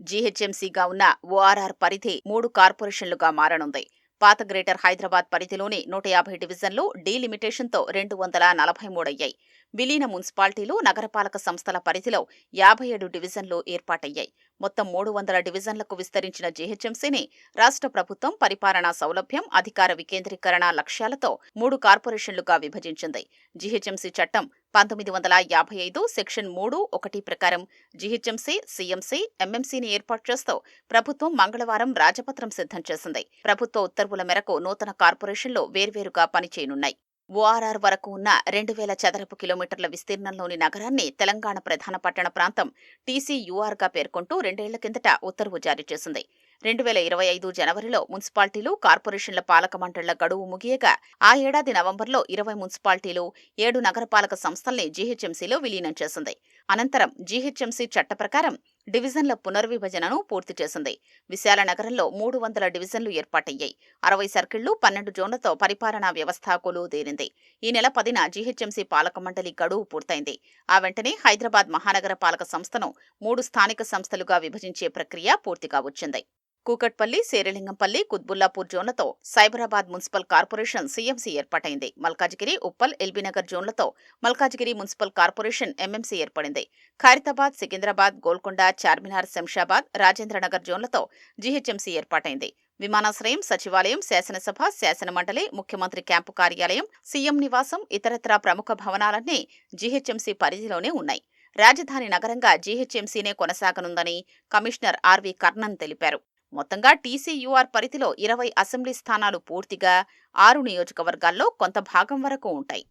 జీహెచ్ఎంసీగా ఉన్న ఓఆర్ఆర్ పరిధి 3 కార్పొరేషన్లుగా మారనుంది. పాత గ్రేటర్ హైదరాబాద్ పరిధిలోని 150 డివిజన్లు డీలిమిటేషన్తో 243 అయ్యాయి. విలీన మున్సిపాలిటీలు, నగరపాలక సంస్థల పరిధిలో 57 డివిజన్లు ఏర్పాటయ్యాయి. మొత్తం 300 డివిజన్లకు విస్తరించిన జీహెచ్ఎంసీని రాష్ట్ర ప్రభుత్వం పరిపాలనా సౌలభ్యం, అధికార వికేంద్రీకరణ లక్ష్యాలతో 3 కార్పొరేషన్లుగా విభజించింది. జీహెచ్ఎంసీ చట్టం 1955 సెక్షన్ 3(1) ప్రకారం జీహెచ్ఎంసీ, సీఎంసీ, ఎంఎంసీని ఏర్పాటు చేస్తూ ప్రభుత్వం మంగళవారం రాజపత్రం సిద్ధం చేసింది. ప్రభుత్వ ఉత్తర్వుల మేరకు నూతన కార్పొరేషన్లు వేర్వేరుగా పనిచేయనున్నాయి. ఓఆర్ఆర్ వరకు ఉన్న 2000 చదరపు కిలోమీటర్ల విస్తీర్ణంలోని నగరాన్ని తెలంగాణ ప్రధాన పట్టణ ప్రాంతం టీసీయూఆర్గా పేర్కొంటూ 2 ఏళ్ల కిందట ఉత్తర్వు జారీ చేసింది. 2025 జనవరిలో మున్సిపాలిటీలు, కార్పొరేషన్ల పాలక మండళ్ల గడువు ముగియగా ఆ ఏడాది నవంబర్లో 20 మున్సిపాలిటీలు, 7 నగరపాలక సంస్థల్ని జీహెచ్ఎంసీలో విలీనం చేసింది. అనంతరం జీహెచ్ఎంసీ చట్ట ప్రకారం డివిజన్ల పునర్విభజనను పూర్తి చేసింది. విశాల నగరంలో 300 డివిజన్లు ఏర్పాటయ్యాయి. 60 సర్కిళ్లు, 12 జోన్లతో పరిపాలనా వ్యవస్థ కొలువుదీరింది. ఈ నెల 10న జీహెచ్ఎంసీ పాలక మండలి గడువు పూర్తయింది. ఆ వెంటనే హైదరాబాద్ మహానగర పాలక సంస్థను 3 స్థానిక సంస్థలుగా విభజించే ప్రక్రియ పూర్తిగా వచ్చింది. కూకట్పల్లి, శేరిలింగంపల్లి, కుత్బుల్లాపూర్ జోన్లతో సైబరాబాద్ మున్సిపల్ కార్పొరేషన్ సీఎంసీ ఏర్పాటైంది. మల్కాజిగిరి, ఉప్పల్, ఎల్బీనగర్ జోన్లతో మల్కాజిగిరి మున్సిపల్ కార్పొరేషన్ ఎంఎంసీ ఏర్పడింది. ఖైరతాబాద్, సికింద్రాబాద్, గోల్కొండ, చార్మినార్, శంషాబాద్, రాజేంద్రనగర్ జోన్లతో జీహెచ్ఎంసీ ఏర్పాటైంది. విమానాశ్రయం, సచివాలయం, శాసనసభ, శాసనమండలి, ముఖ్యమంత్రి క్యాంపు కార్యాలయం, సీఎం నివాసం, ఇతరత్రా ప్రముఖ భవనాలన్నీ జీహెచ్ఎంసీ పరిధిలోనే ఉన్నాయి. రాజధాని నగరంగా జీహెచ్ఎంసీనే కొనసాగనుందని కమిషనర్ ఆర్వీ కర్ణన్ తెలిపారు. మొత్తంగా టీసీయూఆర్ పరిధిలో 20 అసెంబ్లీ స్థానాలు పూర్తిగా, 6 నియోజకవర్గాల్లో కొంత భాగం వరకు ఉంటాయి.